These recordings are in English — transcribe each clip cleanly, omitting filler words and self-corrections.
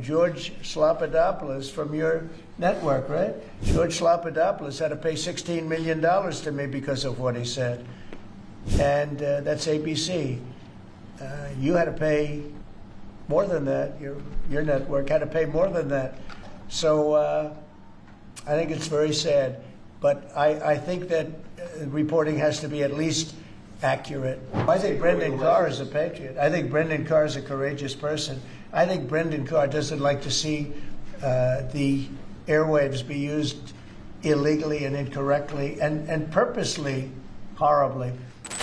George Slopadopoulos from your network, right? George Slopadopoulos had to pay $16 million to me because of what he said. And that's ABC. You had to pay more than that. Your network had to pay more than that. So I think it's very sad. But I think that reporting has to be at least accurate. I think Brendan Carr is a patriot. I think Brendan Carr is a courageous person. I think Brendan Carr doesn't like to see the airwaves be used illegally and incorrectly and purposely horribly.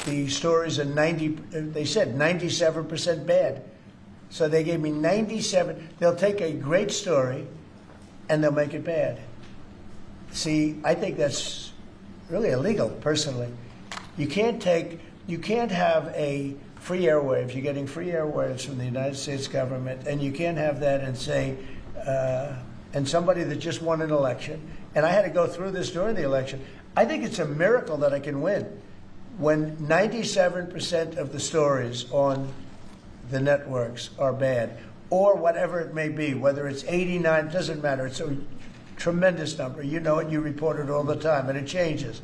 The stories are they said 97% bad. So they gave me 97. They'll take a great story and they'll make it bad. See, I think that's really illegal, personally. You can't have a free airwaves. You're getting free airwaves from the United States government, and you can't have that and say, and somebody that just won an election, and I had to go through this during the election. I think it's a miracle that I can win when 97% of the stories on the networks are bad, or whatever it may be, whether it's 89, doesn't matter. It's a tremendous number. You know it, you report it all the time, and it changes.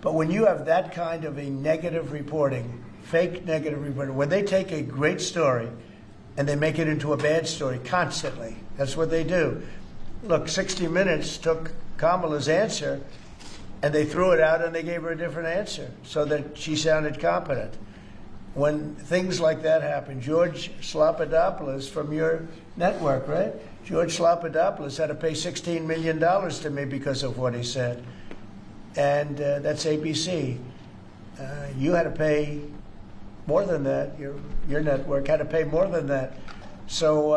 But when you have that kind of a negative reporting, fake negative reporting, when they take a great story and they make it into a bad story constantly, that's what they do. Look, 60 Minutes took Kamala's answer and they threw it out and they gave her a different answer so that she sounded competent. When things like that happen, George Slopadopoulos from your network, right? George Slopadopoulos had to pay $16 million to me because of what he said. And that's ABC. You had to pay more than that. Your network had to pay more than that. So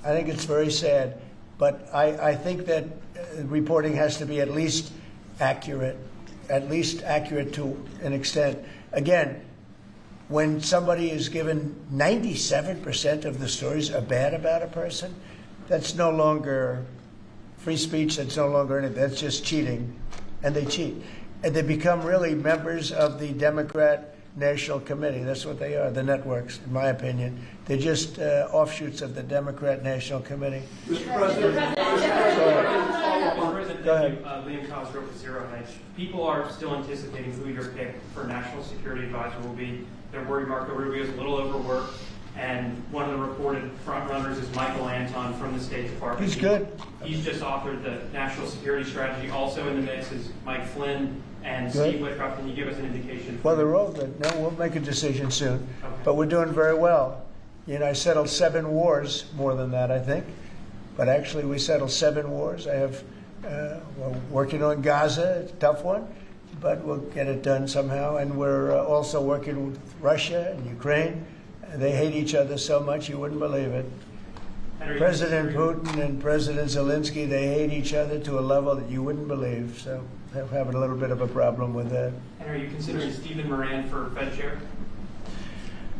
I think it's very sad. But I think that reporting has to be at least accurate to an extent. Again, when somebody is given 97% of the stories are bad about a person, that's no longer free speech, that's no longer anything, that's just cheating. And they cheat. And they become really members of the Democrat National Committee. That's what they are, the networks, in my opinion. They're just offshoots of the Democrat National Committee. Mr. President. Go ahead. Liam Cosgrove with Zero Hedge. People are still anticipating who your pick for National Security Advisor will be. They're worried Marco Rubio is a little overworked, and one of the reported frontrunners is Michael Anton from the State Department. He's good. He's just authored the National Security Strategy. Also in the mix is Mike Flynn and Good. Steve Witkoff. Can you give us an indication? Well, they're all good. No, we'll make a decision soon. Okay. But we're doing very well. You know, I settled 7 wars, more than that, I think. But actually, we settled 7 wars. I have, we're working on Gaza, it's a tough one, but we'll get it done somehow. And we're also working with Russia and Ukraine. They hate each other so much you wouldn't believe it. President Putin and President Zelensky, they hate each other to a level that you wouldn't believe. So I'm having a little bit of a problem with that. And are you considering Stephen Moran for Fed chair?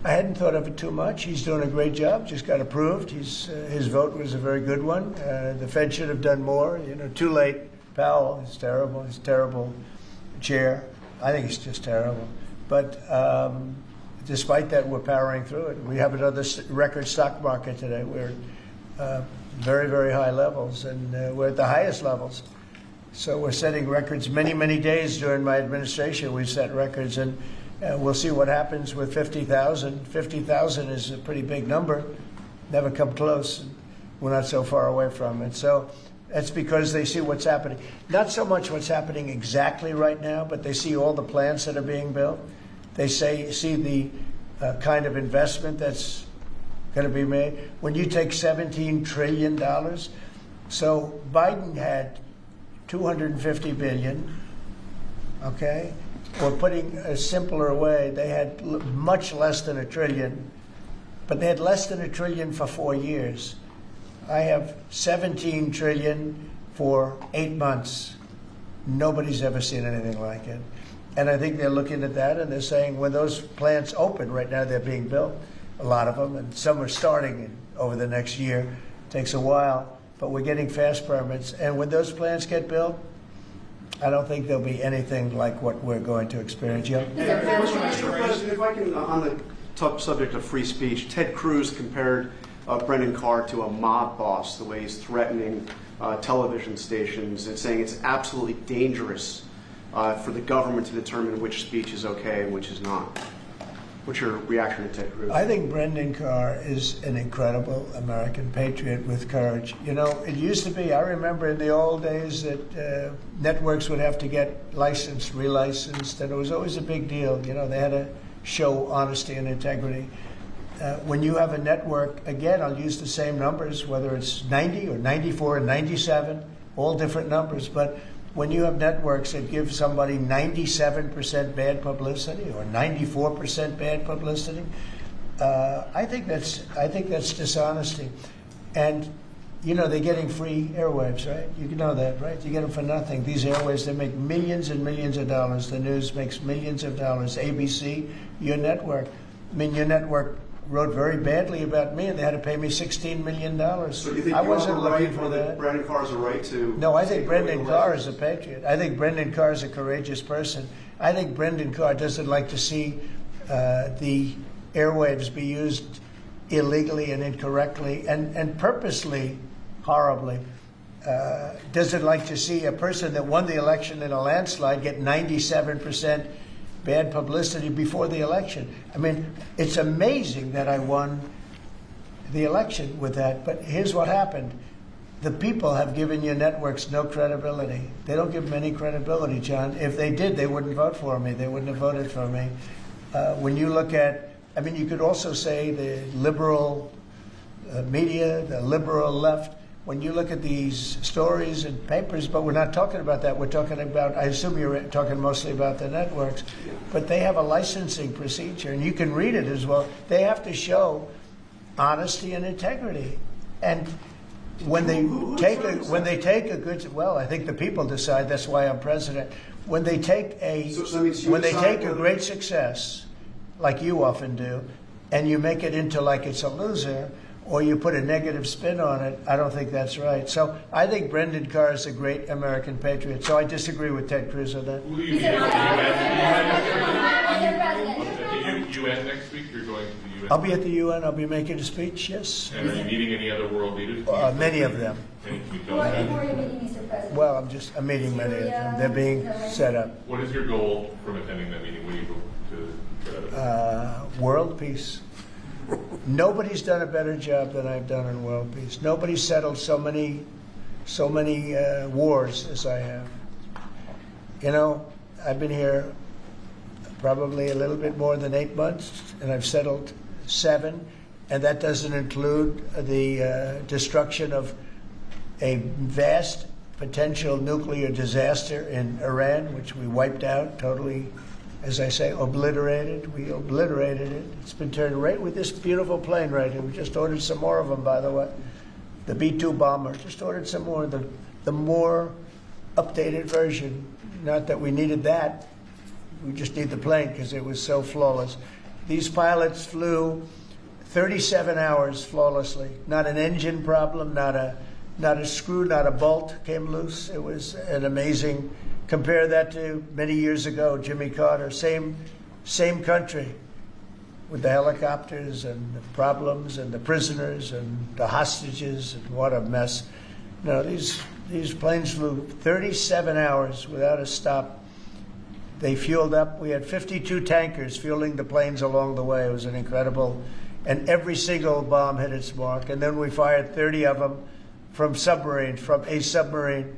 I hadn't thought of it too much. He's doing a great job. Just got approved. His vote was a very good one. The Fed should have done more. You know, too late. Powell is terrible. He's a terrible chair. I think he's just terrible. But despite that, we're powering through it. We have another record stock market today. We're at very, very high levels, and we're at the highest levels. So we're setting records. Many, many days during my administration, we've set records, and we'll see what happens with 50,000. 50,000 is a pretty big number. Never come close. We're not so far away from it. So that's because they see what's happening. Not so much what's happening exactly right now, but they see all the plants that are being built. They see the kind of investment that's going to be made. When you take $17 trillion, so Biden had $250 billion, okay? Or putting a simpler way, they had much less than $1 trillion, but they had less than $1 trillion for 4 years. I have $17 trillion for 8 months. Nobody's ever seen anything like it. And I think they're looking at that and they're saying when those plants open, right now they're being built, a lot of them, and some are starting over the next year. It takes a while, but we're getting fast permits. And when those plants get built, I don't think there'll be anything like what we're going to experience. Yeah? Mr. President, if I can, on the top subject of free speech, Ted Cruz compared Brendan Carr to a mob boss, the way he's threatening television stations and saying it's absolutely dangerous for the government to determine which speech is okay and which is not. What's your reaction to Ted Cruz? I think Brendan Carr is an incredible American patriot with courage. You know, it used to be, I remember in the old days that networks would have to get licensed, relicensed, and it was always a big deal. You know, they had to show honesty and integrity. When you have a network, again, I'll use the same numbers, whether it's 90 or 94 or 97, all different numbers, but when you have networks that give somebody 97% bad publicity or 94% bad publicity, I think that's dishonesty. And you know, they're getting free airwaves, right? You know that, right? You get them for nothing. These airwaves, they make millions and millions of dollars. The news makes millions of dollars. ABC, your network. I mean, your network wrote very badly about me, and they had to pay me $16 million. So you think I wasn't looking for that. Brendan Carr has a right to... No, I think Brendan Carr is a patriot. I think Brendan Carr is a courageous person. I think Brendan Carr doesn't like to see the airwaves be used illegally and incorrectly and purposely horribly. Doesn't like to see a person that won the election in a landslide get 97% bad publicity before the election. I mean, it's amazing that I won the election with that, but here's what happened. The people have given your networks no credibility. They don't give them any credibility, John. If they did, they wouldn't vote for me. They wouldn't have voted for me. When you look at, I mean, you could also say the liberal media, the liberal left, when you look at these stories and papers, but we're not talking about that. We're talking about, I assume you're talking mostly about the networks, but they have a licensing procedure, and you can read it as well. They have to show honesty and integrity. And when they take a good, well, I think the people decide. That's why I'm president. When they take a great success, like you often do, and you make it into like it's a loser, or you put a negative spin on it, I don't think that's right. So I think Brendan Carr is a great American patriot. So I disagree with Ted Cruz on that. Will you be at the UN next week? You're going to the UN? I'll be at the UN. I'll be making a speech, yes. And are you meeting any other world leaders? Many of them. Can you tell us? Well, I'm meeting many of them. They're being set up. What is your goal from attending that meeting? What do you hope to get out of it? World peace. Nobody's done a better job than I've done in world peace. Nobody's settled so many wars as I have. You know, I've been here probably a little bit more than 8 months, and I've settled 7, and that doesn't include the destruction of a vast potential nuclear disaster in Iran, which we wiped out totally. As I say, obliterated. We obliterated it. It's been turned right with this beautiful plane right here. We just ordered some more of them, by the way. The B-2 bomber. Just ordered some more. The more updated version. Not that we needed that. We just need the plane because it was so flawless. These pilots flew 37 hours flawlessly. Not an engine problem. Not a screw. Not a bolt came loose. It was an amazing. Compare that to many years ago, Jimmy Carter, same country, with the helicopters and the problems and the prisoners and the hostages, and what a mess. No, these planes flew 37 hours without a stop. They fueled up. We had 52 tankers fueling the planes along the way. It was an incredible, and every single bomb hit its mark. And then we fired 30 of them from a submarine.